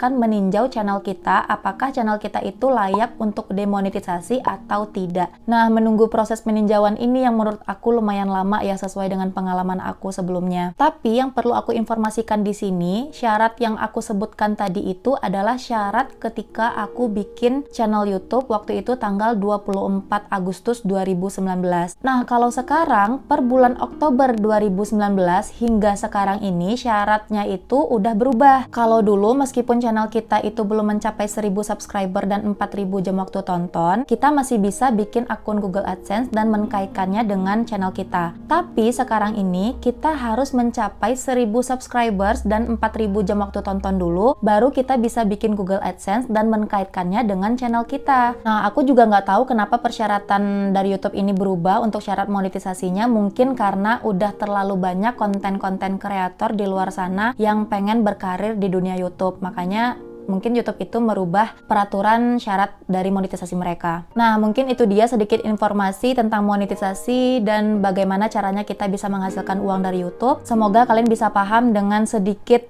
akan meninjau channel kita, apakah channel kita itu layak untuk demonetisasi atau tidak. Nah, menunggu proses peninjauan ini yang menurut aku lumayan lama ya, sesuai dengan pengalaman aku sebelumnya. Tapi yang perlu aku informasikan di sini, syarat yang aku sebutkan tadi itu adalah syarat ketika aku bikin channel YouTube waktu itu tanggal 24 Agustus 2019. Nah, kalau sekarang per bulan Oktober 2019 hingga sekarang ini syaratnya itu udah berubah. Kalau dulu meskipun channel kita itu belum mencapai 1000 subscriber dan 4000 jam waktu tonton, kita masih bisa bikin akun Google AdSense dan mengkaitkannya dengan channel kita. Tapi sekarang ini kita harus mencapai 1000 subscribers dan 4000 jam waktu tonton dulu, baru kita bisa bikin Google AdSense dan mengkaitkannya dengan channel kita. Nah, aku juga nggak tahu kenapa persyaratan dari YouTube ini berubah untuk syarat monetisasinya, mungkin karena udah terlalu banyak konten-konten kreator di luar sana yang pengen berkarir di dunia YouTube. Makanya mungkin YouTube itu merubah peraturan syarat dari monetisasi mereka. Nah, mungkin itu dia sedikit informasi tentang monetisasi dan bagaimana caranya kita bisa menghasilkan uang dari YouTube. Semoga kalian bisa paham dengan sedikit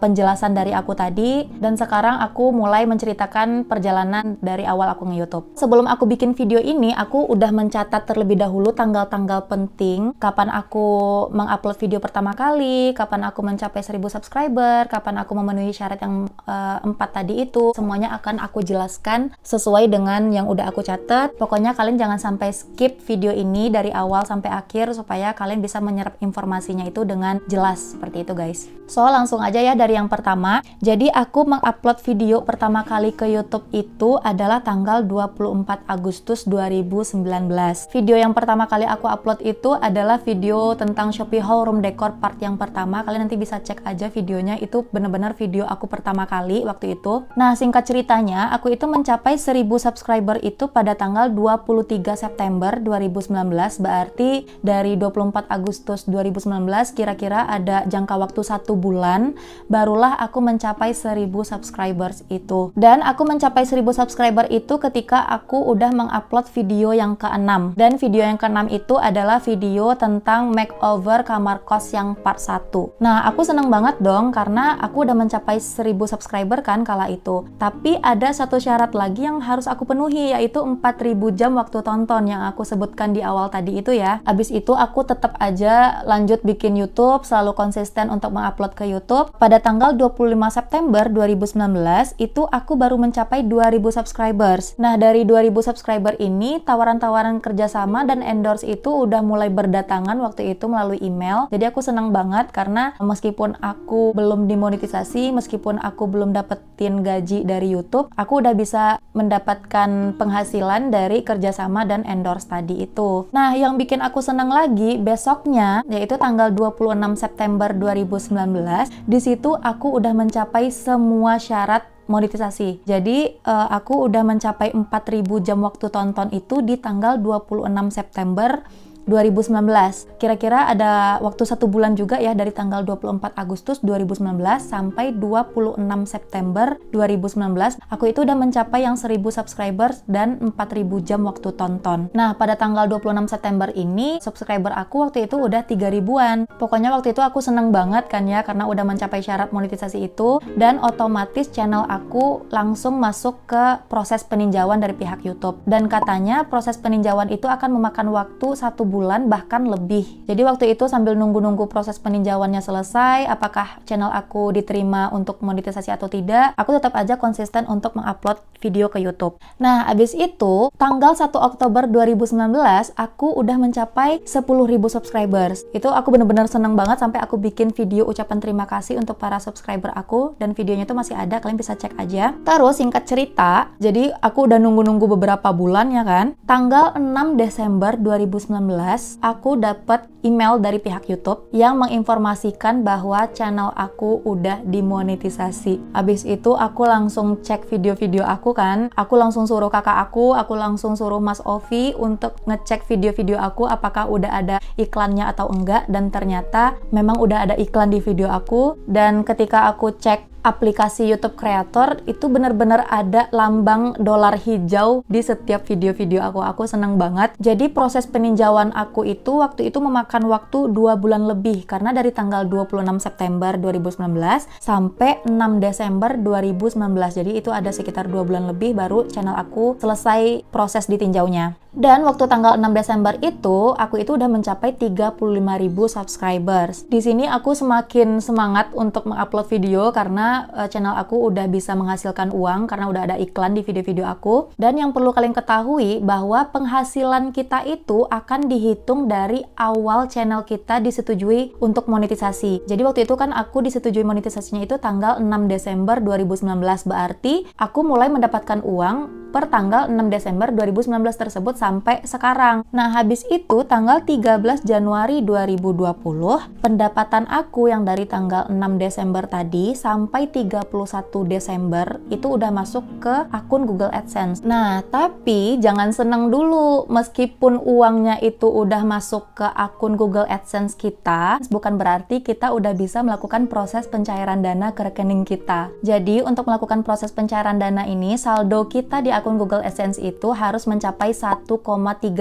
penjelasan dari aku tadi. Dan sekarang aku mulai menceritakan perjalanan dari awal aku nge-YouTube. Sebelum aku bikin video ini, aku udah mencatat terlebih dahulu tanggal-tanggal penting, kapan aku mengupload video pertama kali, kapan aku mencapai 1000 subscriber, kapan aku memenuhi syarat yang 4 tadi itu. Semuanya akan aku jelaskan sesuai dengan yang udah aku catat. Pokoknya kalian jangan sampai skip video ini dari awal sampai akhir supaya kalian bisa menyerap informasinya itu dengan jelas seperti itu, guys. So, langsung aja ya dari yang pertama. Jadi aku mengupload video pertama kali ke YouTube itu adalah tanggal 24 Agustus 2019. Video yang pertama kali aku upload itu adalah video tentang Shopee Haul Room Decor part yang pertama. Kalian nanti bisa cek aja videonya, itu bener-bener video aku pertama kali waktu itu. Nah, singkat ceritanya, aku itu mencapai 1000 subscriber itu pada tanggal 23 September 2019, berarti dari 24 Agustus 2019 kira-kira ada jangka waktu 1 bulan, barulah aku mencapai 1000 subscribers itu. Dan aku mencapai 1000 subscriber itu ketika aku udah mengupload video yang ke-6. Dan video yang ke-6 itu adalah video tentang makeover kamar kos yang part 1. Nah, aku seneng banget dong karena aku udah mencapai 1000 subscriber kan kala itu. Tapi ada satu syarat lagi yang harus aku penuhi, yaitu 4000 jam waktu tonton yang aku sebutkan di awal tadi itu ya. Abis itu aku tetap aja lanjut bikin YouTube, selalu konsisten untuk mengupload ke YouTube. Pada tanggal 25 September 2019 itu aku baru mencapai 2000 subscribers. Nah, dari 2000 subscriber ini tawaran-tawaran kerjasama dan endorse itu udah mulai berdatangan waktu itu melalui email. Jadi aku senang banget karena meskipun aku belum dimonetisasi, meskipun aku belum dapetin gaji dari YouTube, aku udah bisa mendapatkan penghasilan dari kerjasama dan endorse tadi itu. Nah, yang bikin aku senang lagi besoknya, yaitu tanggal 26 September 2019, di situ aku udah mencapai semua syarat monetisasi. Jadi aku udah mencapai 4000 jam waktu tonton itu di tanggal 26 September 2019. Kira-kira ada waktu 1 bulan juga ya, dari tanggal 24 Agustus 2019 sampai 26 September 2019. Aku itu udah mencapai yang 1000 subscribers dan 4000 jam waktu tonton. Nah, pada tanggal 26 September ini, subscriber aku waktu itu udah 3000-an. Pokoknya waktu itu aku seneng banget kan ya, karena udah mencapai syarat monetisasi itu, dan otomatis channel aku langsung masuk ke proses peninjauan dari pihak YouTube. Dan katanya proses peninjauan itu akan memakan waktu 1 bulan bahkan lebih. Jadi waktu itu sambil nunggu-nunggu proses peninjauannya selesai, apakah channel aku diterima untuk monetisasi atau tidak, aku tetap aja konsisten untuk mengupload video ke YouTube. Nah, abis itu tanggal 1 Oktober 2019 aku udah mencapai 10.000 subscribers. Itu aku bener-bener seneng banget sampai aku bikin video ucapan terima kasih untuk para subscriber aku, dan videonya itu masih ada, kalian bisa cek aja. Terus singkat cerita, jadi aku udah nunggu-nunggu beberapa bulan ya kan. Tanggal 6 Desember 2019 aku dapat email dari pihak YouTube yang menginformasikan bahwa channel aku udah dimonetisasi. Abis itu aku langsung cek video-video aku kan. Aku langsung suruh kakak aku langsung suruh Mas Ovi untuk ngecek video-video aku apakah udah ada iklannya atau enggak, dan ternyata memang udah ada iklan di video aku. Dan ketika aku cek aplikasi YouTube Creator itu benar-benar ada lambang dolar hijau di setiap video-video aku seneng banget. Jadi proses peninjauan aku itu waktu itu memakan waktu 2 bulan lebih, karena dari tanggal 26 September 2019 sampai 6 Desember 2019. Jadi itu ada sekitar 2 bulan lebih baru channel aku selesai proses ditinjaunya. Dan waktu tanggal 6 Desember itu, aku itu udah mencapai 35.000 subscribers. Di sini aku semakin semangat untuk mengupload video karena channel aku udah bisa menghasilkan uang karena udah ada iklan di video-video aku. Dan yang perlu kalian ketahui bahwa penghasilan kita itu akan dihitung dari awal channel kita disetujui untuk monetisasi. Jadi waktu itu kan aku disetujui monetisasinya itu tanggal 6 Desember 2019, berarti aku mulai mendapatkan uang per tanggal 6 Desember 2019 tersebut sampai sekarang. Nah, habis itu tanggal 13 Januari 2020, pendapatan aku yang dari tanggal 6 Desember tadi sampai 31 Desember itu udah masuk ke akun Google AdSense. Nah, tapi jangan seneng dulu. Meskipun uangnya itu udah masuk ke akun Google AdSense kita, bukan berarti kita udah bisa melakukan proses pencairan dana ke rekening kita. Jadi, untuk melakukan proses pencairan dana ini, saldo kita di akun Google AdSense itu harus mencapai 1,3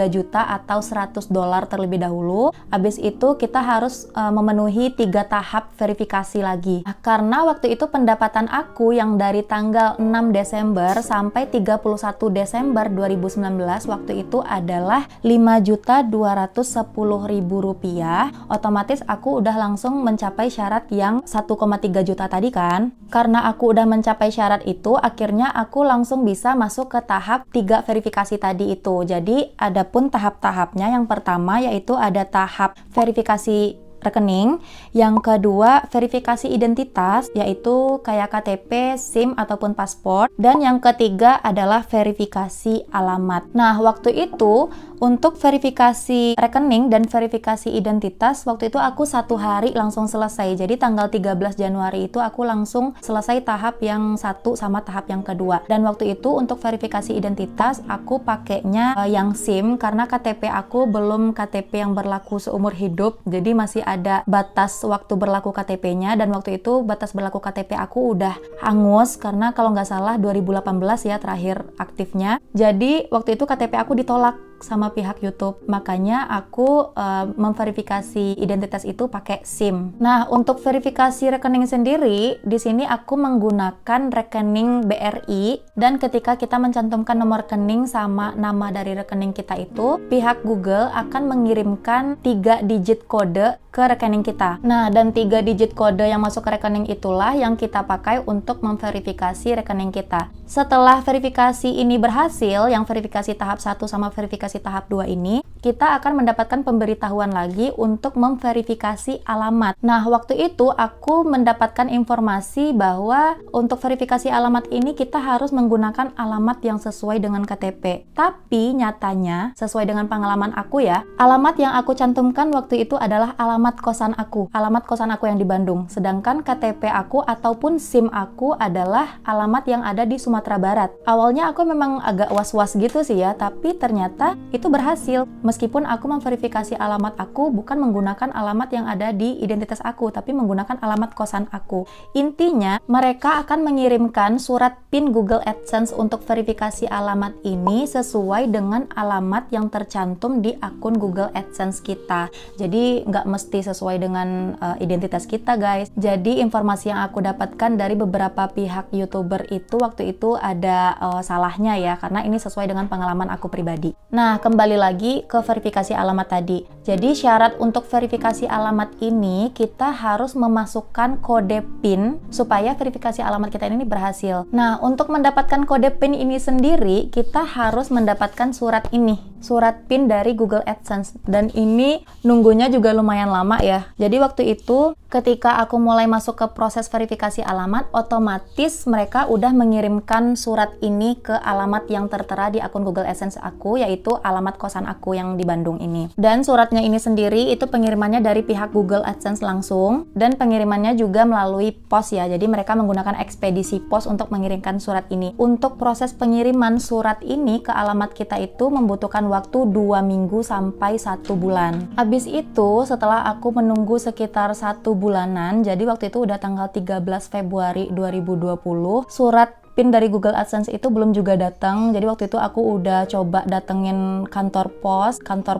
juta atau $100 terlebih dahulu. Habis itu kita harus memenuhi 3 tahap verifikasi lagi. Nah, karena waktu itu pendapatan aku yang dari tanggal 6 Desember sampai 31 Desember 2019 waktu itu adalah Rp5.210.000, otomatis aku udah langsung mencapai syarat yang 1,3 juta tadi kan. Karena aku udah mencapai syarat itu, akhirnya aku langsung bisa masuk ke tahap 3 verifikasi tadi itu. Jadi adapun tahap-tahapnya, yang pertama yaitu ada tahap verifikasi rekening, yang kedua verifikasi identitas yaitu kayak KTP, SIM ataupun paspor, dan yang ketiga adalah verifikasi alamat. Nah, waktu itu untuk verifikasi rekening dan verifikasi identitas waktu itu aku 1 hari langsung selesai. Jadi tanggal 13 Januari itu aku langsung selesai tahap yang 1 sama tahap yang kedua. Dan waktu itu untuk verifikasi identitas aku pakainya yang SIM karena KTP aku belum KTP yang berlaku seumur hidup. Jadi masih ada batas waktu berlaku KTP-nya, dan waktu itu batas berlaku KTP aku udah hangus karena kalau nggak salah 2018 ya terakhir aktifnya. Jadi waktu itu KTP aku ditolak sama pihak YouTube, makanya aku memverifikasi identitas itu pakai SIM. Nah, untuk verifikasi rekening sendiri, di sini aku menggunakan rekening BRI, dan ketika kita mencantumkan nomor rekening sama nama dari rekening kita itu, pihak Google akan mengirimkan 3 digit kode ke rekening kita. Nah, dan 3 digit kode yang masuk ke rekening itulah yang kita pakai untuk memverifikasi rekening kita. Setelah verifikasi ini berhasil, yang verifikasi tahap 1 sama verifikasi tahap 2 ini, kita akan mendapatkan pemberitahuan lagi untuk memverifikasi alamat. Nah, waktu itu aku mendapatkan informasi bahwa untuk verifikasi alamat ini kita harus menggunakan alamat yang sesuai dengan KTP. Tapi nyatanya, sesuai dengan pengalaman aku ya, alamat yang aku cantumkan waktu itu adalah alamat kosan aku. Alamat kosan aku yang di Bandung. Sedangkan KTP aku ataupun SIM aku adalah alamat yang ada di Sumatera Barat. Awalnya aku memang agak was-was gitu sih ya, tapi ternyata itu berhasil. Meskipun aku memverifikasi alamat aku bukan menggunakan alamat yang ada di identitas aku, tapi menggunakan alamat kosan aku. Intinya, mereka akan mengirimkan surat PIN Google AdSense untuk verifikasi alamat ini sesuai dengan alamat yang tercantum di akun Google AdSense kita. Jadi, nggak mesti sesuai dengan identitas kita, guys. Jadi, informasi yang aku dapatkan dari beberapa pihak YouTuber itu waktu itu ada salahnya ya, karena ini sesuai dengan pengalaman aku pribadi. Nah, kembali lagi ke verifikasi alamat tadi. Jadi syarat untuk verifikasi alamat ini kita harus memasukkan kode PIN supaya verifikasi alamat kita ini berhasil. Nah, untuk mendapatkan kode PIN ini sendiri, kita harus mendapatkan surat ini, surat PIN dari Google AdSense. Dan ini nunggunya juga lumayan lama ya. Jadi waktu itu ketika aku mulai masuk ke proses verifikasi alamat, otomatis mereka udah mengirimkan surat ini ke alamat yang tertera di akun Google AdSense aku, yaitu alamat kosan aku yang di Bandung ini. Dan suratnya ini sendiri itu pengirimannya dari pihak Google AdSense langsung, dan pengirimannya juga melalui pos ya. Jadi mereka menggunakan ekspedisi pos untuk mengirimkan surat ini. Untuk proses pengiriman surat ini ke alamat kita itu membutuhkan waktu 2 minggu sampai 1 bulan. Habis itu setelah aku menunggu sekitar 1 bulanan, jadi waktu itu udah tanggal 13 Februari 2020, surat PIN dari Google AdSense itu belum juga datang. Jadi waktu itu aku udah coba datengin kantor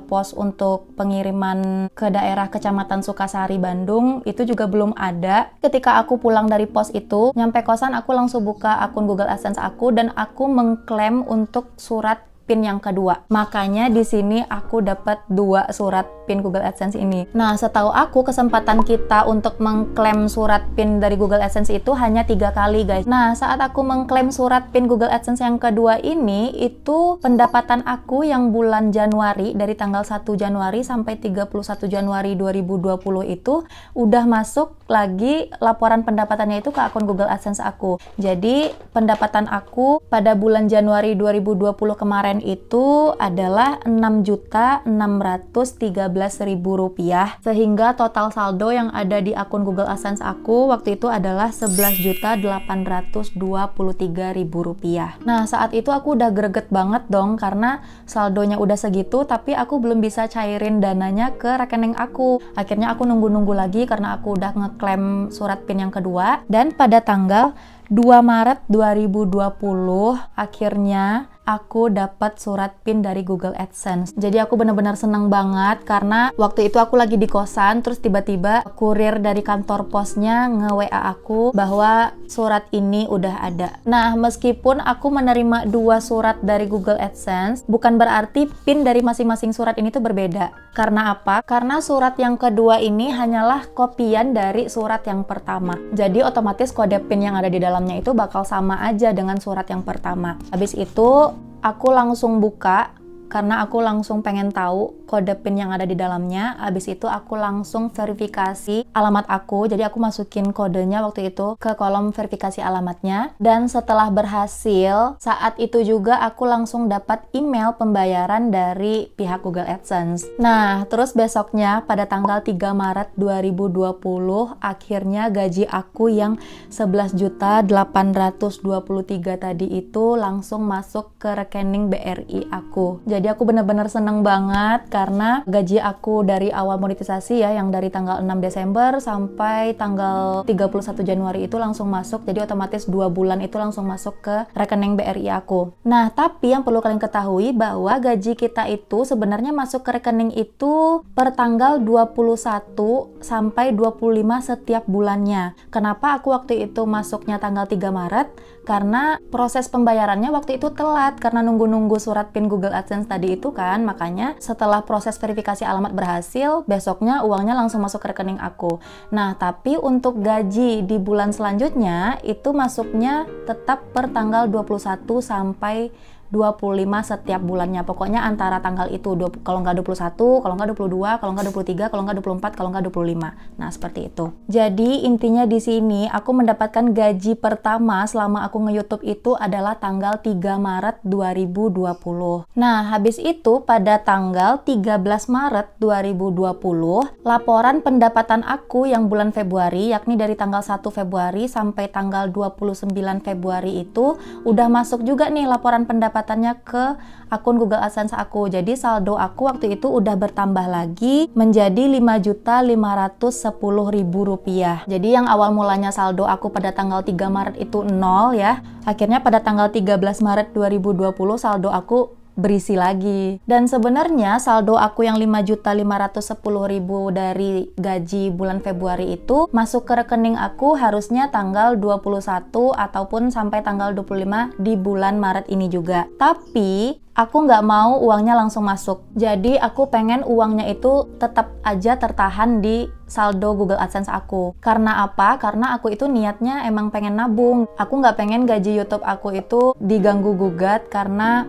pos untuk pengiriman ke daerah Kecamatan Sukasari, Bandung, itu juga belum ada. Ketika aku pulang dari pos itu, nyampe kosan aku langsung buka akun Google AdSense aku dan aku mengklaim untuk surat PIN yang kedua. Makanya di sini aku dapat 2 surat PIN Google AdSense ini. Nah, setahu aku kesempatan kita untuk mengklaim surat PIN dari Google AdSense itu hanya 3 kali, guys. Nah, saat aku mengklaim surat PIN Google AdSense yang kedua ini, itu pendapatan aku yang bulan Januari, dari tanggal 1 Januari sampai 31 Januari 2020 itu udah masuk lagi laporan pendapatannya itu ke akun Google AdSense aku. Jadi, pendapatan aku pada bulan Januari 2020 kemarin itu adalah Rp6.613.000, sehingga total saldo yang ada di akun Google AdSense aku waktu itu adalah Rp11.823.000. Nah, saat itu aku udah greget banget dong karena saldonya udah segitu tapi aku belum bisa cairin dananya ke rekening aku. Akhirnya aku nunggu-nunggu lagi karena aku udah ngeklaim surat PIN yang kedua, dan pada tanggal 2 Maret 2020 akhirnya aku dapat surat PIN dari Google AdSense. Jadi aku benar-benar seneng banget karena waktu itu aku lagi di kosan, terus tiba-tiba kurir dari kantor posnya nge-WA aku bahwa surat ini udah ada. Nah, meskipun aku menerima 2 surat dari Google AdSense, bukan berarti PIN dari masing-masing surat ini tuh berbeda. Karena apa? Karena surat yang kedua ini hanyalah kopian dari surat yang pertama. Jadi otomatis kode PIN yang ada di dalamnya itu bakal sama aja dengan surat yang pertama. Habis itu aku langsung buka karena aku langsung pengen tahu kode PIN yang ada di dalamnya. Habis itu aku langsung verifikasi alamat aku. Jadi aku masukin kodenya waktu itu ke kolom verifikasi alamatnya. Dan setelah berhasil, saat itu juga aku langsung dapat email pembayaran dari pihak Google AdSense. Nah, terus besoknya pada tanggal 3 Maret 2020, akhirnya gaji aku yang 11.823 tadi itu langsung masuk ke rekening BRI aku. Jadi aku bener-bener seneng banget karena gaji aku dari awal monetisasi ya, yang dari tanggal 6 Desember sampai tanggal 31 Januari itu langsung masuk. Jadi otomatis 2 bulan itu langsung masuk ke rekening BRI aku. Nah, tapi yang perlu kalian ketahui bahwa gaji kita itu sebenarnya masuk ke rekening itu per tanggal 21 sampai 25 setiap bulannya. Kenapa aku waktu itu masuknya tanggal 3 Maret? Karena proses pembayarannya waktu itu telat karena nunggu-nunggu surat PIN Google AdSense tadi itu kan. Makanya setelah proses verifikasi alamat berhasil, besoknya uangnya langsung masuk ke rekening aku. Nah, tapi untuk gaji di bulan selanjutnya itu masuknya tetap per tanggal 21 sampai 25 setiap bulannya. Pokoknya antara tanggal itu, kalau nggak 21, kalau nggak 22, kalau nggak 23, kalau nggak 24, kalau nggak 25. Nah, seperti itu. Jadi, intinya di sini aku mendapatkan gaji pertama selama aku nge-YouTube itu adalah tanggal 3 Maret 2020. Nah, habis itu pada tanggal 13 Maret 2020, laporan pendapatan aku yang bulan Februari, yakni dari tanggal 1 Februari sampai tanggal 29 Februari itu udah masuk juga nih laporan pendapatan ke akun Google AdSense aku. Jadi saldo aku waktu itu udah bertambah lagi menjadi Rp5.510.000. Jadi yang awal mulanya saldo aku pada tanggal 3 Maret itu 0 ya. Akhirnya pada tanggal 13 Maret 2020 saldo aku berisi lagi. Dan sebenarnya saldo aku yang 5.510.000 dari gaji bulan Februari itu masuk ke rekening aku harusnya tanggal 21 ataupun sampai tanggal 25 di bulan Maret ini juga. Tapi aku nggak mau uangnya langsung masuk. Jadi aku pengen uangnya itu tetap aja tertahan di saldo Google AdSense aku. Karena apa? Karena aku itu niatnya emang pengen nabung. Aku nggak pengen gaji YouTube aku itu diganggu-gugat karena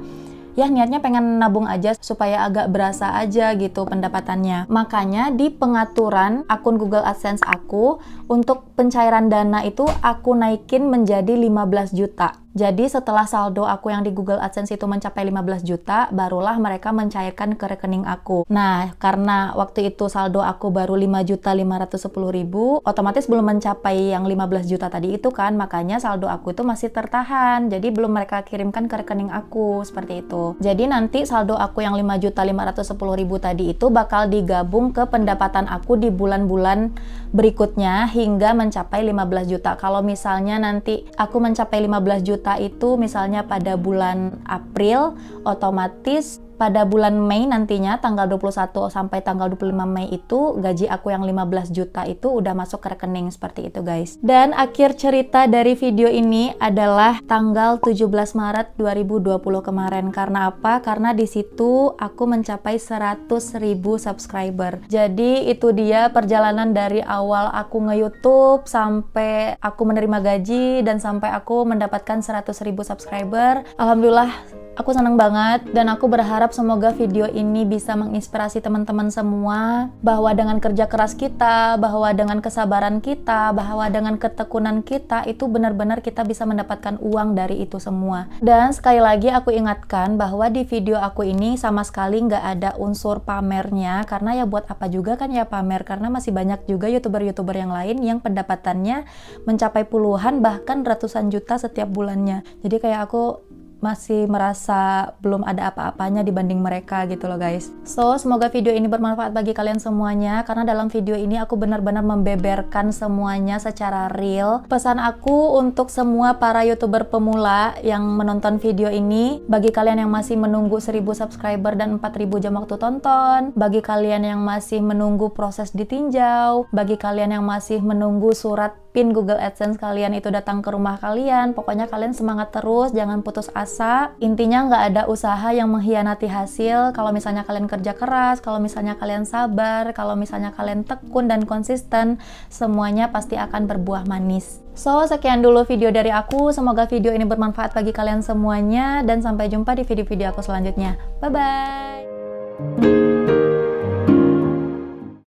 ya niatnya pengen nabung aja supaya agak berasa aja gitu pendapatannya. Makanya di pengaturan akun Google AdSense aku, untuk pencairan dana itu aku naikin menjadi 15 juta. Jadi setelah saldo aku yang di Google AdSense itu mencapai 15 juta, barulah mereka mencairkan ke rekening aku. Nah, karena waktu itu saldo aku baru 5.510.000, otomatis belum mencapai yang 15 juta tadi itu kan, makanya saldo aku itu masih tertahan. Jadi belum mereka kirimkan ke rekening aku, seperti itu. Jadi nanti saldo aku yang 5.510.000 tadi itu bakal digabung ke pendapatan aku di bulan-bulan berikutnya hingga mencapai 15 juta. Kalau misalnya nanti aku mencapai 15 juta itu misalnya pada bulan April, otomatis pada bulan Mei nantinya tanggal 21 sampai tanggal 25 Mei itu gaji aku yang 15 juta itu udah masuk ke rekening, seperti itu guys. Dan akhir cerita dari video ini adalah tanggal 17 Maret 2020 kemarin. Karena apa? Karena di situ aku mencapai 100.000 subscriber. Jadi itu dia perjalanan dari awal aku nge-YouTube sampai aku menerima gaji dan sampai aku mendapatkan 100.000 subscriber. Alhamdulillah, aku senang banget dan aku berharap semoga video ini bisa menginspirasi teman-teman semua bahwa dengan kerja keras kita, bahwa dengan kesabaran kita, bahwa dengan ketekunan kita itu benar-benar kita bisa mendapatkan uang dari itu semua. Dan sekali lagi aku ingatkan bahwa di video aku ini sama sekali nggak ada unsur pamernya, karena ya buat apa juga kan ya pamer, karena masih banyak juga youtuber-youtuber yang lain yang pendapatannya mencapai puluhan bahkan ratusan juta setiap bulannya. Jadi kayak aku masih merasa belum ada apa-apanya dibanding mereka gitu loh guys. So, semoga video ini bermanfaat bagi kalian semuanya, karena dalam video ini aku benar-benar membeberkan semuanya secara real. Pesan aku untuk semua para youtuber pemula yang menonton video ini, bagi kalian yang masih menunggu 1000 subscriber dan 4000 jam waktu tonton, bagi kalian yang masih menunggu proses ditinjau, bagi kalian yang masih menunggu surat PIN Google AdSense kalian itu datang ke rumah kalian, pokoknya kalian semangat terus, jangan putus asa. Intinya nggak ada usaha yang mengkhianati hasil. Kalau misalnya kalian kerja keras, kalau misalnya kalian sabar, kalau misalnya kalian tekun dan konsisten, semuanya pasti akan berbuah manis. So, sekian dulu video dari aku. Semoga video ini bermanfaat bagi kalian semuanya, dan sampai jumpa di video-video aku selanjutnya. Bye-bye!